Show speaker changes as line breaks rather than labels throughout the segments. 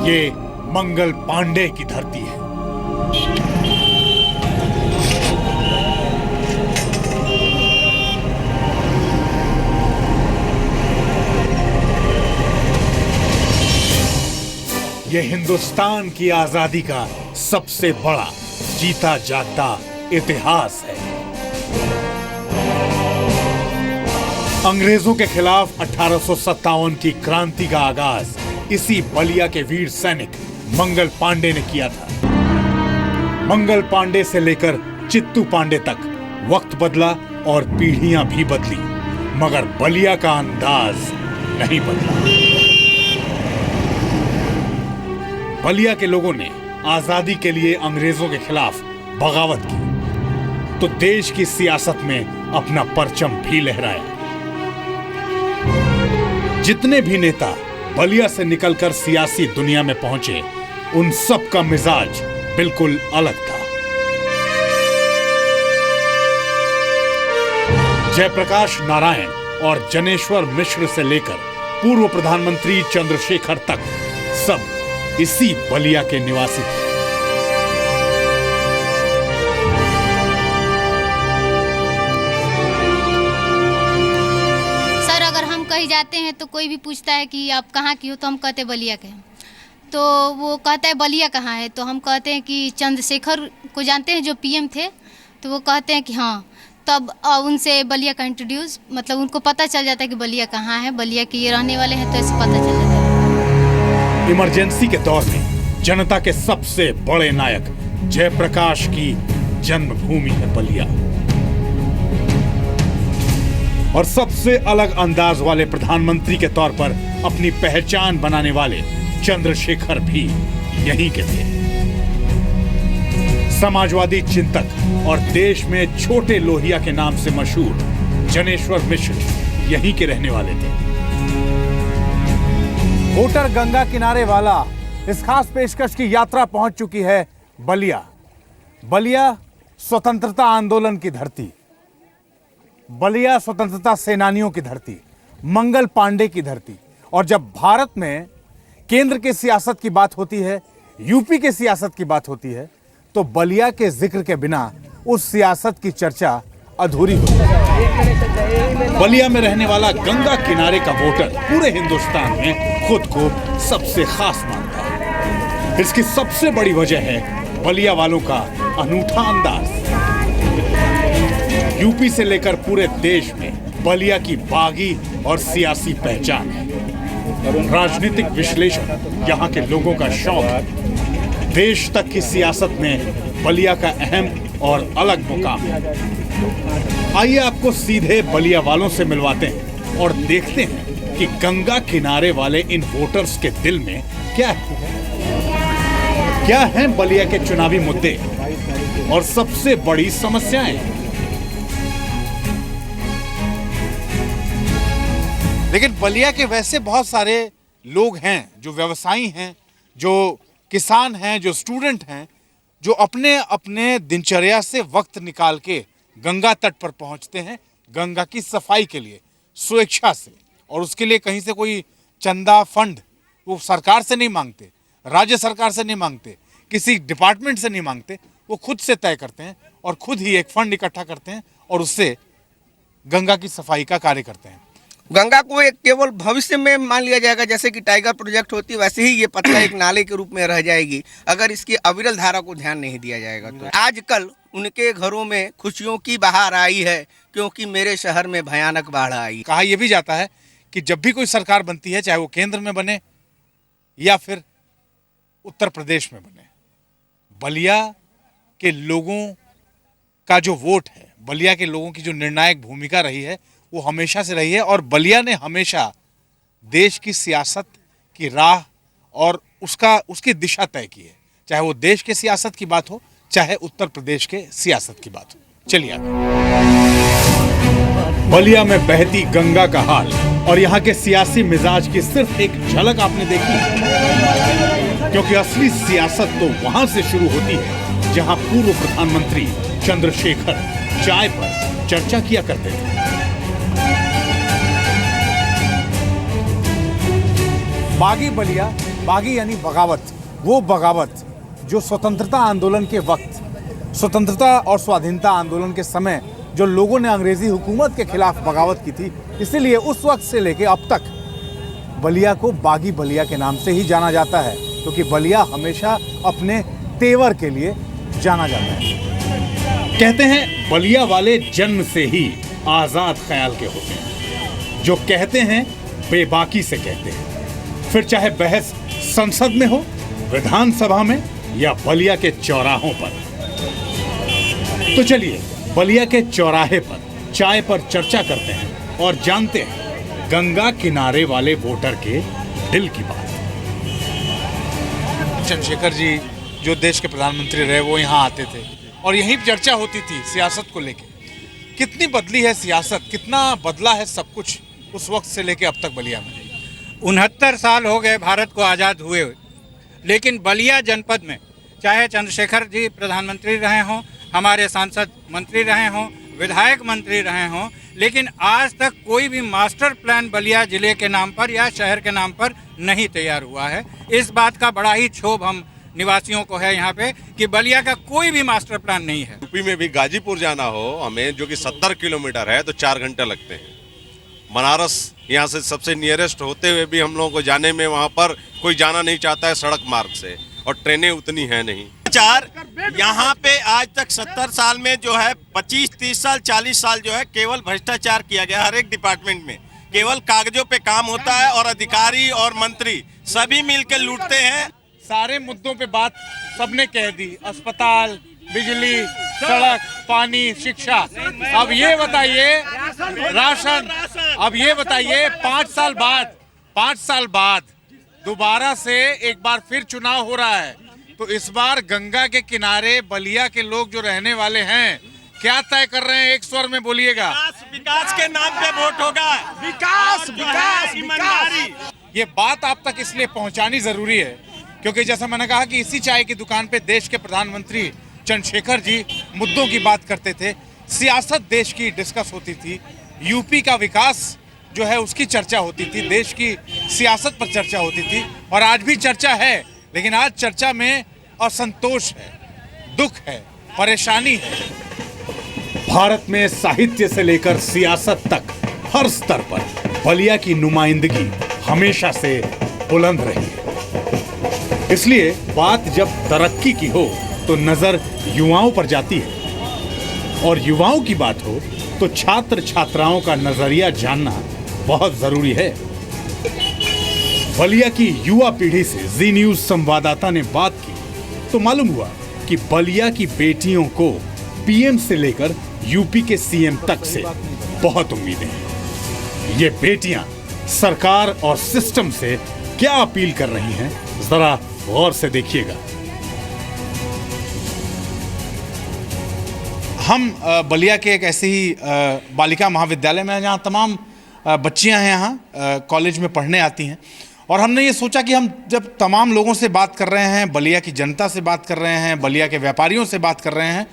ये मंगल पांडे की धरती है। ये हिंदुस्तान की आजादी का सबसे बड़ा जीता जागता इतिहास है। अंग्रेजों के खिलाफ 1857 की क्रांति का आगाज इसी बलिया के वीर सैनिक मंगल पांडे ने किया था। मंगल पांडे से लेकर चित्तू पांडे तक वक्त बदला और पीढ़ियां भी बदली, मगर बलिया का अंदाज नहीं बदला। बलिया के लोगों ने आजादी के लिए अंग्रेजों के खिलाफ बगावत की तो देश की सियासत में अपना परचम भी लहराया। जितने भी नेता बलिया से निकलकर सियासी दुनिया में पहुंचे, उन सब का मिजाज बिल्कुल अलग था। जयप्रकाश नारायण और जनेश्वर मिश्र से लेकर पूर्व प्रधानमंत्री चंद्रशेखर तक सब इसी बलिया के निवासी थे।
सर, अगर हम कहीं जाते हैं तो कोई भी पूछता है कि आप कहाँ की हो, तो हम कहते हैं बलिया के हैं। तो वो कहता है बलिया कहाँ है, तो हम कहते हैं कि चंद्रशेखर को जानते हैं जो पीएम थे, तो वो कहते हैं कि हाँ। तब उनसे बलिया का इंट्रोड्यूस, मतलब उनको पता चल जाता है कि बलिया कहाँ है, बलिया के ये रहने वाले हैं, तो ऐसे पता चल जाता है।
इमरजेंसी के दौर में जनता के सबसे बड़े नायक जयप्रकाश की जन्मभूमि है बलिया, और सबसे अलग अंदाज वाले प्रधानमंत्री के तौर पर अपनी पहचान बनाने वाले चंद्रशेखर भी यहीं के थे। समाजवादी चिंतक और देश में छोटे लोहिया के नाम से मशहूर जनेश्वर मिश्र यहीं के रहने वाले थे।
वोटर गंगा किनारे वाला इस खास पेशकश की यात्रा पहुंच चुकी है बलिया। बलिया स्वतंत्रता आंदोलन की धरती, बलिया स्वतंत्रता सेनानियों की धरती, मंगल पांडे की धरती। और जब भारत में केंद्र की सियासत की बात होती है, यूपी के सियासत की बात होती है, तो बलिया के जिक्र के बिना उस सियासत की चर्चा अधूरी होती है।
बलिया में रहने वाला गंगा किनारे का वोटर पूरे हिंदुस्तान में खुद को सबसे खास मानता है। इसकी सबसे बड़ी वजह है बलिया वालों का अनूठा अंदाज। यूपी से लेकर पूरे देश में बलिया की बागी और सियासी पहचान है। राजनीतिक विश्लेषण यहाँ के लोगों का शौक है। देश तक की सियासत में बलिया का अहम और अलग मुकाम है। आइए आपको सीधे बलिया वालों से मिलवाते हैं और देखते हैं कि गंगा किनारे वाले इन वोटर्स के दिल में क्या है बलिया के चुनावी मुद्दे और सबसे बड़ी समस्याएं।
लेकिन बलिया के वैसे बहुत सारे लोग हैं जो व्यवसायी हैं, जो किसान हैं, जो स्टूडेंट हैं, जो अपने अपने दिनचर्या से वक्त निकाल के गंगा तट पर पहुंचते हैं गंगा की सफाई के लिए स्वेच्छा से। और उसके लिए कहीं से कोई चंदा फंड वो सरकार से नहीं मांगते, राज्य सरकार से नहीं मांगते, किसी डिपार्टमेंट से नहीं मांगते। वो खुद से तय करते हैं और खुद ही एक फंड इकट्ठा करते हैं और उससे गंगा की सफाई का कार्य करते हैं।
गंगा को एक केवल भविष्य में मान लिया जाएगा, जैसे कि टाइगर प्रोजेक्ट होती है वैसे ही ये पतला एक नाले के रूप में रह जाएगी अगर इसकी अविरल धारा को ध्यान नहीं दिया जाएगा। तो आजकल उनके घरों में खुशियों की बहार आई है, क्योंकि मेरे शहर में भयानक बाढ़ आई।
कहा यह भी जाता है कि जब भी कोई सरकार बनती है, चाहे वो केंद्र में बने या फिर उत्तर प्रदेश में बने, बलिया के लोगों का जो वोट है, बलिया के लोगों की जो निर्णायक भूमिका रही है, वो हमेशा से रही है। और बलिया ने हमेशा देश की सियासत की राह और उसकी दिशा तय की है, चाहे वो देश के सियासत की बात हो, चाहे उत्तर प्रदेश के सियासत की बात हो। चलिए आगे।
बलिया में बहती गंगा का हाल और यहाँ के सियासी मिजाज की सिर्फ एक झलक आपने देखी, क्योंकि असली सियासत तो वहां से शुरू होती है जहां पूर्व प्रधानमंत्री चंद्रशेखर चाय पर चर्चा किया करते थे।
बागी बलिया बागी यानी बगावत, वो बगावत जो स्वतंत्रता आंदोलन के वक्त, स्वतंत्रता और स्वाधीनता आंदोलन के समय जो लोगों ने अंग्रेजी हुकूमत के खिलाफ बगावत की थी, इसीलिए उस वक्त से लेके अब तक बलिया को बागी बलिया के नाम से ही जाना जाता है, क्योंकि बलिया हमेशा अपने तेवर के लिए जाना जाता है।
कहते हैं बलिया वाले जन्म से ही आजाद ख्याल के होते हैं, जो कहते हैं बेबाकी से कहते हैं, फिर चाहे बहस संसद में हो, विधानसभा में या बलिया के चौराहों पर। तो चलिए बलिया के चौराहे पर चाय पर चर्चा करते हैं और जानते हैं गंगा किनारे वाले वोटर के दिल की बात।
चंद्रशेखर जी जो देश के प्रधानमंत्री रहे वो यहाँ आते थे और यहीं चर्चा होती थी सियासत को लेके। कितनी बदली है सियासत, कितना बदला है सब कुछ उस वक्त से लेके अब तक बलिया में?
69 साल हो गए भारत को आज़ाद हुए, लेकिन बलिया जनपद में चाहे चंद्रशेखर जी प्रधानमंत्री रहे हों, हमारे सांसद मंत्री रहे हों, विधायक मंत्री रहे हों, लेकिन आज तक कोई भी मास्टर प्लान बलिया जिले के नाम पर या शहर के नाम पर नहीं तैयार हुआ है। इस बात का बड़ा ही क्षोभ हम निवासियों को है यहाँ पे कि बलिया का कोई भी मास्टर प्लान नहीं है।
यूपी में भी गाजीपुर जाना हो हमें, जो कि 70 किलोमीटर है, तो 4 घंटे लगते हैं। बनारस यहाँ से सबसे नियरेस्ट होते हुए भी हम लोगों को जाने में वहाँ पर कोई जाना नहीं चाहता है सड़क मार्ग से, और ट्रेनें उतनी हैं नहीं।
यहाँ पे आज तक 70 साल में जो है 25, 30 साल, 40 साल जो है केवल भ्रष्टाचार किया गया। हर एक डिपार्टमेंट में केवल कागजों पे काम होता है और अधिकारी और मंत्री सभी मिलकर लूटते हैं।
सारे मुद्दों पे बात सबने कह दी, अस्पताल, बिजली, सड़क, पानी, शिक्षा। अब ये बताइए राशन, अब ये बताइए 5 साल बाद दोबारा से एक बार फिर चुनाव हो रहा है, तो इस बार गंगा के किनारे बलिया के लोग जो रहने वाले हैं क्या तय कर रहे हैं? एक स्वर में बोलिएगा।
विकास के नाम पे वोट होगा। विकास, विकास, ईमानदारी।
ये बात आप तक इसलिए पहुंचानी जरूरी है क्योंकि जैसा मैंने कहा कि इसी चाय की दुकान पे देश के प्रधानमंत्री चंद्रशेखर जी मुद्दों की बात करते थे, सियासत देश की डिस्कस होती थी, यूपी का विकास जो है उसकी चर्चा होती थी, देश की सियासत पर चर्चा होती थी, और आज भी चर्चा है। लेकिन आज चर्चा में असंतोष है, दुख है, परेशानी है।
भारत में साहित्य से लेकर सियासत तक हर स्तर पर बलिया की नुमाइंदगी हमेशा से बुलंद रही है। इसलिए बात जब तरक्की की हो तो नजर युवाओं पर जाती है, और युवाओं की बात हो तो छात्र छात्राओं का नजरिया जानना बहुत जरूरी है। बलिया की युवा पीढ़ी से जी न्यूज संवाददाता ने बात की तो मालूम हुआ कि बलिया की बेटियों को पीएम से लेकर यूपी के सीएम तक से बहुत उम्मीदें हैं। ये बेटियां सरकार और सिस्टम से क्या अपील कर रही हैं, जरा गौर से देखिएगा।
हम बलिया के एक ऐसे ही बालिका महाविद्यालय में हैं जहाँ तमाम बच्चियां हैं, यहाँ कॉलेज में पढ़ने आती हैं, और हमने ये सोचा कि हम जब तमाम लोगों से बात कर रहे हैं, बलिया की जनता से बात कर रहे हैं, बलिया के व्यापारियों से बात कर रहे हैं,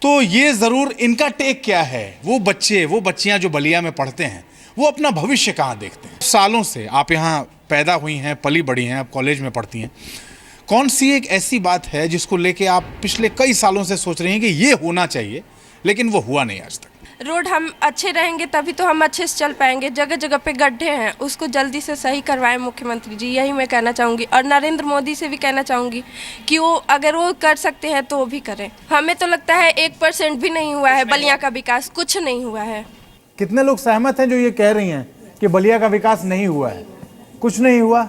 तो ये ज़रूर इनका टेक क्या है। वो बच्चियां जो बलिया में पढ़ते हैं वो अपना भविष्य कहाँ देखते हैं। सालों से आप यहाँ पैदा हुई हैं, पली बड़ी हैं, आप कॉलेज में पढ़ती हैं, कौन सी एक ऐसी बात है जिसको लेके आप पिछले कई सालों से सोच रही हैं कि ये होना चाहिए लेकिन वो हुआ नहीं आज तक?
रोड हम अच्छे रहेंगे तभी तो हम अच्छे से चल पाएंगे। जगह जगह पे गड्ढे हैं, उसको जल्दी से सही करवाएं मुख्यमंत्री जी, यही मैं कहना चाहूँगी। और नरेंद्र मोदी से भी कहना चाहूँगी कि वो अगर वो कर सकते हैं तो वो भी करें। हमें तो लगता है 1% भी नहीं हुआ है बलिया का विकास, कुछ नहीं हुआ है।
कितने लोग सहमत हैं जो ये कह रही हैं कि बलिया का विकास नहीं हुआ है? कुछ नहीं हुआ?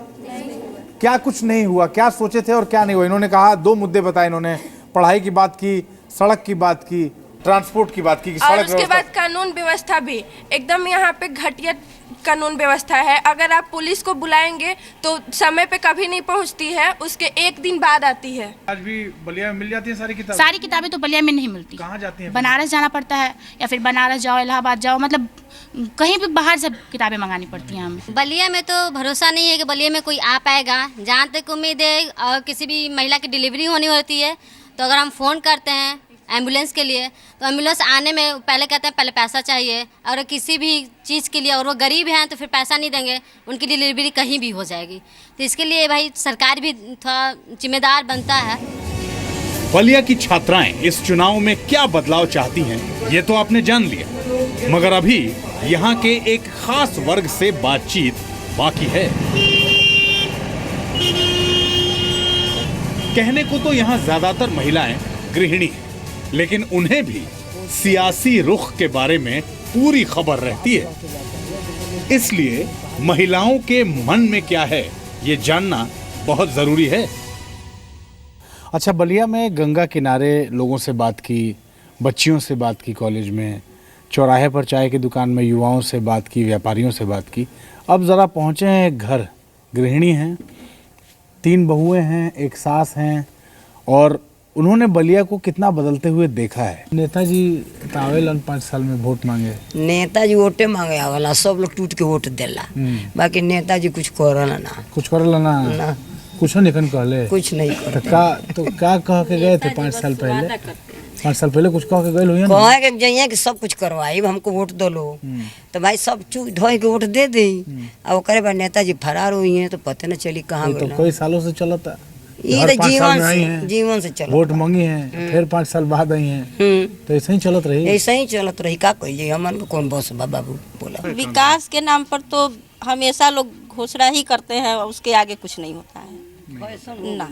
क्या कुछ नहीं हुआ? क्या सोचे थे और क्या नहीं हुआ? इन्होंने कहा, 2 मुद्दे बताए इन्होंने, पढ़ाई की बात की, सड़क की बात की, ट्रांसपोर्ट की बात की,
और उसके बाद कानून व्यवस्था भी एकदम यहाँ पे घटिया कानून व्यवस्था है। अगर आप पुलिस को बुलाएंगे तो समय पे कभी नहीं पहुँचती है, उसके 1 दिन बाद आती है।
आज भी बलिया में मिल जाती है सारी किताबें?
सारी किताबें तो बलिया में नहीं मिलती।
कहाँ जाती हैं?
बनारस जाना पड़ता है, या फिर बनारस जाओ, इलाहाबाद जाओ, मतलब कहीं भी बाहर से किताबें मंगानी पड़ती हैं हमें।
बलिया में तो भरोसा नहीं है कि बलिया में कोई आ पाएगा। जहाँ तक उम्मीद है, और किसी भी महिला की डिलीवरी होनी होती है तो अगर हम फ़ोन करते हैं एम्बुलेंस के लिए, तो एम्बुलेंस आने में पहले कहते हैं पहले पैसा चाहिए, और किसी भी चीज़ के लिए, और वो गरीब हैं तो फिर पैसा नहीं देंगे, उनकी डिलीवरी कहीं भी हो जाएगी। तो इसके लिए भाई सरकार भी थोड़ा जिम्मेदार बनता है।
बलिया की छात्राएं इस चुनाव में क्या बदलाव चाहती हैं, ये तो आपने जान लिया, मगर अभी यहाँ के एक खास वर्ग से बातचीत बाकी है। कहने को तो यहाँ ज्यादातर महिलाएं गृहिणी हैं, लेकिन उन्हें भी सियासी रुख के बारे में पूरी खबर रहती है। इसलिए महिलाओं के मन में क्या है, ये जानना बहुत जरूरी है।
अच्छा, बलिया में गंगा किनारे लोगों से बात की, बच्चियों से बात की, कॉलेज में, चौराहे पर चाय की दुकान में युवाओं से बात की, व्यापारियों से बात की। अब ज़रा पहुँचे हैं एक घर, गृहिणी हैं, 3 बहुएं हैं, एक सास हैं, और उन्होंने बलिया को कितना बदलते हुए देखा है। नेताजी तावेलन 5 साल में वोट मांगे,
नेताजी वोटे मांगे आवला, सब लोग टूट के वोट देला, बाकी नेताजी कुछ करला ना,
कुछ करला ना, कुछ नहीं कहले,
कुछ नहीं करते।
तो क्या कह के गए थे 5 साल पहले? 5 साल पहले कुछ कह के गए हुए
कहे के जाइए कि सब कुछ करवाई, हमको वोट दो लो, तो भाई सब चूक धोई के वोट दे दी। अब करे बाद नेताजी फरार हुई हैं तो पता न चली कहाँ गए।
तो कई सालों से चलता,
ये तो जीवन से चलो,
वोट मांगी है, फिर 5 साल बाद आई हैं, तो ऐसे ही चलत रही,
ऐसे ही चलत रही। का कहिए, हमन को कौन बॉस बाबू बोला।
विकास के नाम पर तो हमेशा लोग घोषणा ही करते हैं, उसके आगे कुछ नहीं होता है ना,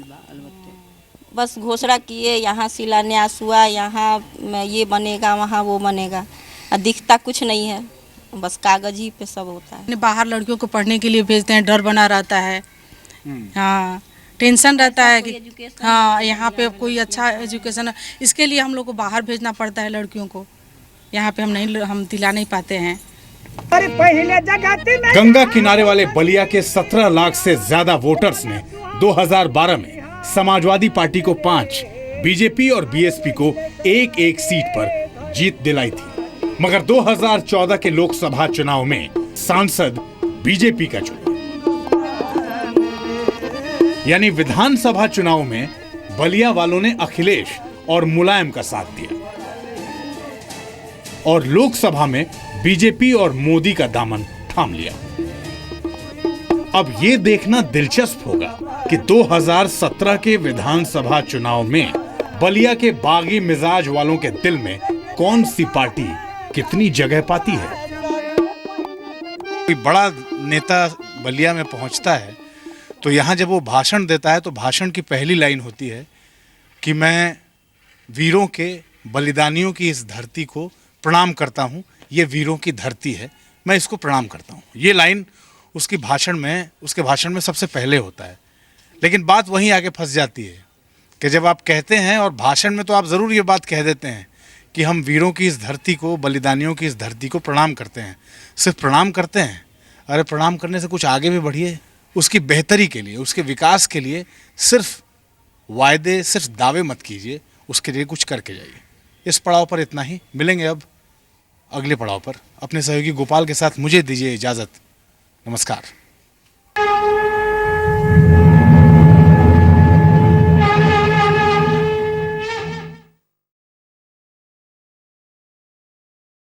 बस घोषणा किए, यहाँ शिलान्यास हुआ, यहाँ ये बनेगा, वहाँ वो बनेगा, दिखता कुछ नहीं है, बस कागज ही पे सब होता है।
बाहर लड़कियों को पढ़ने के लिए भेजते हैं, डर बना रहता है, हाँ, टेंशन रहता है कि हाँ यहाँ पे कोई अच्छा एजुकेशन, इसके लिए हम लोग को बाहर भेजना पड़ता है लड़कियों को, यहाँ पे हम दिला नहीं पाते हैं।
गंगा किनारे वाले बलिया के 17 लाख से ज्यादा वोटर्स ने 2012 में समाजवादी पार्टी को 5, बीजेपी और बीएसपी को 1-1 सीट पर जीत दिलाई थी, मगर 2014 के लोकसभा चुनाव में सांसद बीजेपी का चुना, यानी विधानसभा चुनाव में बलिया वालों ने अखिलेश और मुलायम का साथ दिया, और लोकसभा में बीजेपी और मोदी का दामन थाम लिया। अब ये देखना दिलचस्प होगा कि 2017 के विधानसभा चुनाव में बलिया के बागी मिजाज वालों के दिल में कौन सी पार्टी कितनी जगह पाती है।
कोई बड़ा नेता बलिया में पहुंचता है तो यहाँ जब वो भाषण देता है तो भाषण की पहली लाइन होती है कि मैं वीरों के, बलिदानियों की इस धरती को प्रणाम करता हूँ, ये वीरों की धरती है, मैं इसको प्रणाम करता हूँ। ये लाइन उसके भाषण में सबसे पहले होता है। लेकिन बात वहीं आके फंस जाती है कि जब आप कहते हैं, और भाषण में तो आप ज़रूर ये बात कह देते हैं कि हम वीरों की इस धरती को, बलिदानियों की इस धरती को प्रणाम करते हैं, सिर्फ प्रणाम करते हैं। अरे प्रणाम करने से कुछ आगे भी बढ़िए, उसकी बेहतरी के लिए, उसके विकास के लिए सिर्फ वायदे, सिर्फ दावे मत कीजिए, उसके लिए कुछ करके जाइए। इस पड़ाव पर इतना ही, मिलेंगे अब अगले पड़ाव पर। अपने सहयोगी गोपाल के साथ मुझे दीजिए इजाज़त। नमस्कार।